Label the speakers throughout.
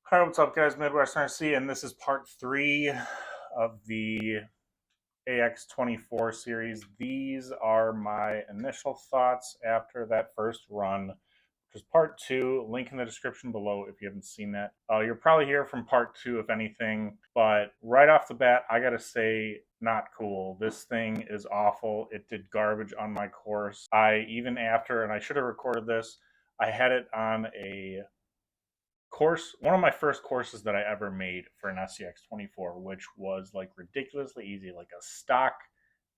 Speaker 1: Hi, what's up, guys? Midwest RC, and this is part 3 of the AX24 series. These are my initial thoughts after that first run, which is part 2. Link in the description below if you haven't seen that. You're probably here from part 2, if anything, but right off the bat, I gotta say, not cool. This thing is awful. It did garbage on my course. Even after, and I should have recorded this, I had it on a course, one of my first courses that I ever made for an SCX24, which was like ridiculously easy, like a stock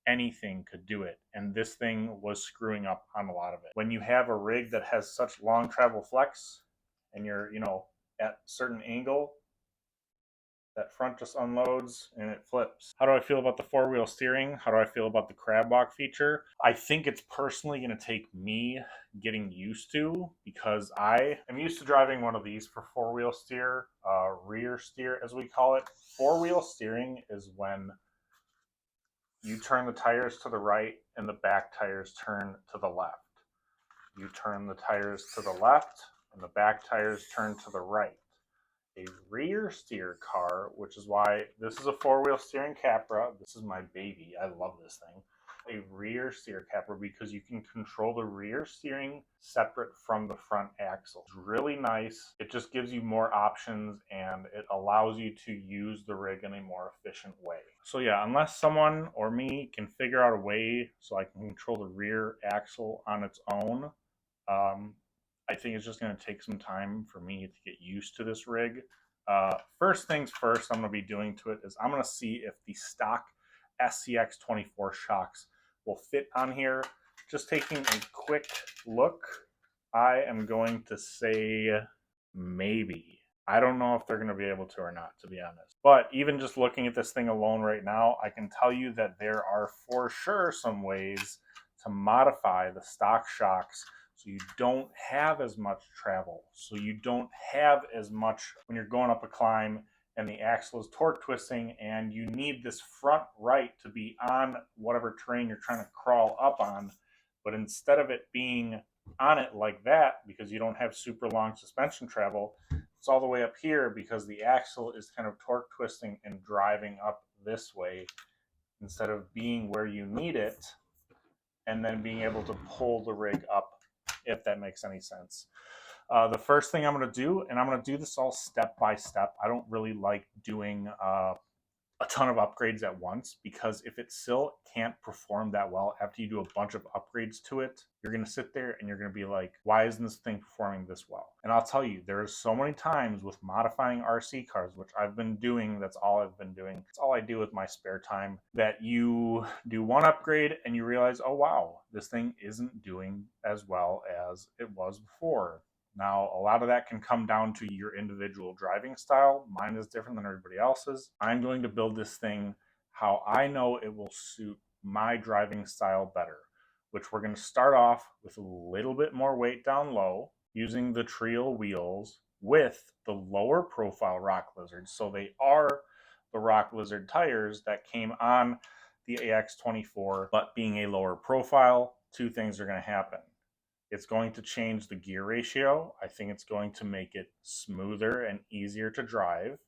Speaker 1: anything could do it. And this thing was screwing up on a lot of it. When you have a rig that has such long travel flex and you're, at certain angle, that front just unloads and it flips. How do I feel about the four-wheel steering? How do I feel about the crab walk feature? I think it's personally going to take me getting used to, because I am used to driving one of these for four-wheel steer, rear steer as we call it. Four-wheel steering is when you turn the tires to the right and the back tires turn to the left. You turn the tires to the left and the back tires turn to the right. A rear steer car, which is why this is a four-wheel steering Capra. This is my baby. I love this thing. A rear steer Capra, because you can control the rear steering separate from the front axle. It's really nice. It just gives you more options and it allows you to use the rig in a more efficient way. So yeah, unless someone or me can figure out a way so I can control the rear axle on its own, I think it's just going to take some time for me to get used to this rig. First things first, I'm going to be doing to it is I'm going to see if the stock SCX24 shocks will fit on here. Just taking a quick look, I am going to say maybe. I don't know if they're going to be able to or not, to be honest. But even just looking at this thing alone right now, I can tell you that there are for sure some ways to modify the stock shocks so you don't have as much travel, so you don't have as much when you're going up a climb and the axle is torque twisting and you need this front right to be on whatever terrain you're trying to crawl up on. But instead of it being on it like that, because you don't have super long suspension travel, it's all the way up here because the axle is kind of torque twisting and driving up this way instead of being where you need it and then being able to pull the rig up, if that makes any sense. The first thing I'm going to do, and I'm going to do this all step by step. I don't really like doing a ton of upgrades at once, because if it still can't perform that well after you do a bunch of upgrades to it, you're going to sit there and you're going to be like, why isn't this thing performing this well? And I'll tell you, there's so many times with modifying RC cars, which I've been doing, that's all I've been doing, it's all I do with my spare time, that you do one upgrade and you realize, oh wow, this thing isn't doing as well as it was before. Now, a lot of that can come down to your individual driving style. Mine is different than everybody else's. I'm going to build this thing how I know it will suit my driving style better, which we're going to start off with a little bit more weight down low using the Trio wheels with the lower profile Rock Lizards. So they are the Rock Lizard tires that came on the AX24, but being a lower profile, two things are going to happen. It's going to change the gear ratio. I think it's going to make it smoother and easier to drive.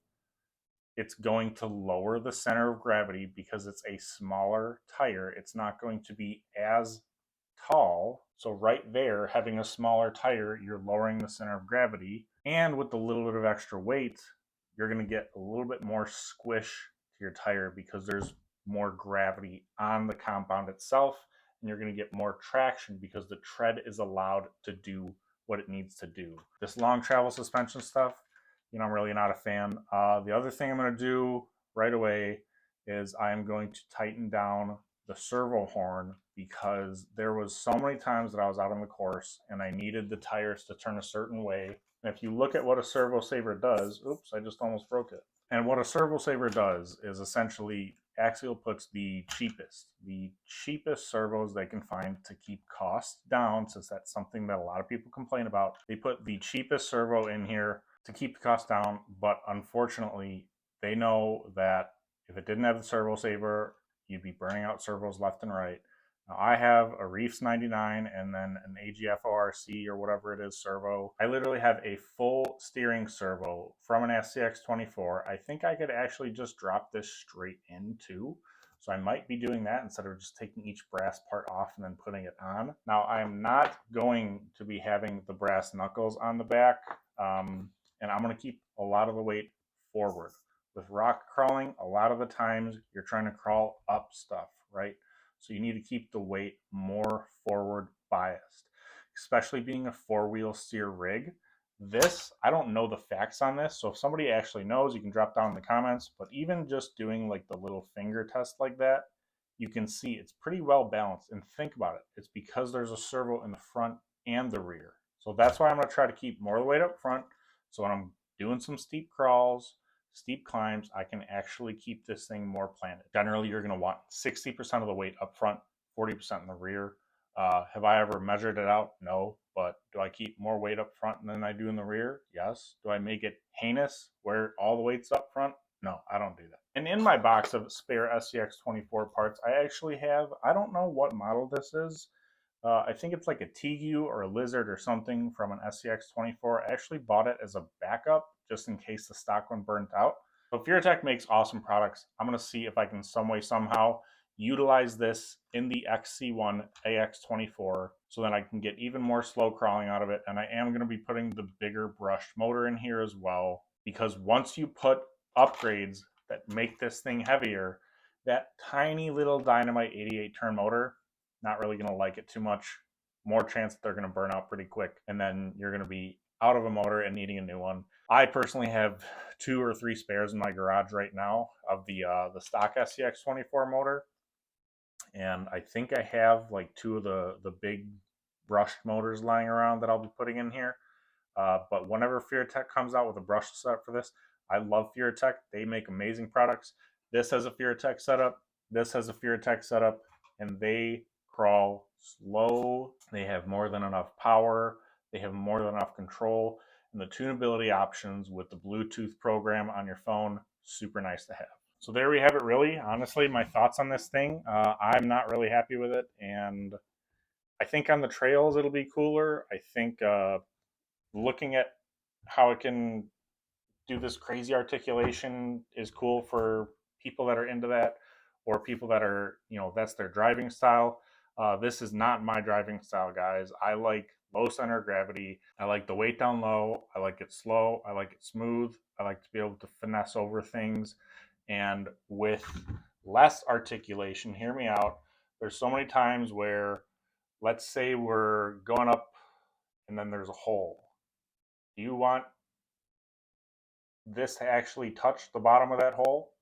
Speaker 1: It's going to lower the center of gravity because it's a smaller tire. It's not going to be as tall. So right there, having a smaller tire, you're lowering the center of gravity. And with the little bit of extra weight, you're going to get a little bit more squish to your tire because there's more gravity on the compound itself, and you're going to get more traction because the tread is allowed to do what it needs to do. This long travel suspension stuff, I'm really not a fan. The other thing I'm going to do right away is I'm going to tighten down the servo horn, because there was so many times that I was out on the course and I needed the tires to turn a certain way. And if you look at what a servo saver does, oops, I just almost broke it. And what a servo saver does is essentially Axial puts the cheapest servos they can find to keep costs down, since that's something that a lot of people complain about. They put the cheapest servo in here to keep the cost down, but unfortunately, they know that if it didn't have the servo saver, you'd be burning out servos left and right. Now, I have a Reefs 99 and then an AGFORC or whatever it is servo. I literally have a full steering servo from an SCX24. I think I could actually just drop this straight in too. So I might be doing that instead of just taking each brass part off and then putting it on. Now, I'm not going to be having the brass knuckles on the back, and I'm going to keep a lot of the weight forward. With rock crawling, a lot of the times you're trying to crawl up stuff, right? So you need to keep the weight more forward biased, especially being a four-wheel steer rig. This, I don't know the facts on this, so if somebody actually knows, you can drop down in the comments. But even just doing like the little finger test like that, you can see it's pretty well balanced. And think about it, it's because there's a servo in the front and the rear. So that's why I'm going to try to keep more of the weight up front. So when I'm doing some steep crawls, steep climbs, I can actually keep this thing more planted. Generally, you're going to want 60% of the weight up front, 40% in the rear. Have I ever measured it out? No. But do I keep more weight up front than I do in the rear? Yes. Do I make it heinous where all the weight's up front? No, I don't do that. And in my box of spare SCX24 parts, I actually have, I don't know what model this is. I think it's like a Tegu or a Lizard or something from an SCX24. I actually bought it as a backup just in case the stock one burnt out. So FearTech makes awesome products. I'm going to see if I can some way, somehow utilize this in the XC1 AX24 so that I can get even more slow crawling out of it. And I am going to be putting the bigger brushed motor in here as well, because once you put upgrades that make this thing heavier, that tiny little Dynamite 88 turn motor, not really going to like it too much. More chance that they're going to burn out pretty quick, and then you're going to be out of a motor and needing a new one. I personally have 2 or 3 spares in my garage right now of the stock SCX24 motor, and I think I have like 2 of the big brushed motors lying around that I'll be putting in here. But whenever FearTech comes out with a brush setup for this, I love FearTech. They make amazing products. This has a FearTech setup. This has a FearTech setup, and they crawl slow. They have more than enough power. They have more than enough control. And the tunability options with the Bluetooth program on your phone, super nice to have. So there we have it, really. Honestly, my thoughts on this thing. I'm not really happy with it. And I think on the trails, it'll be cooler. I think looking at how it can do this crazy articulation is cool for people that are into that, or people that are, that's their driving style. This is not my driving style, guys. I like low center of gravity. I like the weight down low. I like it slow. I like it smooth. I like to be able to finesse over things. And with less articulation, hear me out, there's so many times where, let's say we're going up and then there's a hole. Do you want this to actually touch the bottom of that hole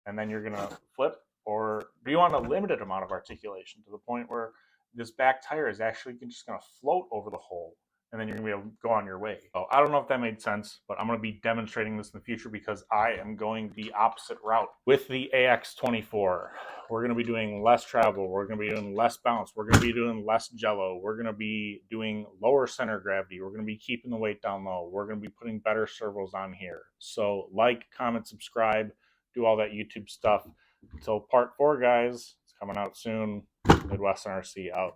Speaker 1: and then you're going to flip? Or do you want a limited amount of articulation to the point where this back tire is actually just going to float over the hole and then you're going to be able to go on your way? So I don't know if that made sense, but I'm going to be demonstrating this in the future because I am going the opposite route. With the AX24, we're going to be doing less travel. We're going to be doing less bounce. We're going to be doing less jello. We're going to be doing lower center of gravity. We're going to be keeping the weight down low. We're going to be putting better servos on here. So like, comment, subscribe, do all that YouTube stuff. Until part 4, guys, it's coming out soon. Midwestern RC out.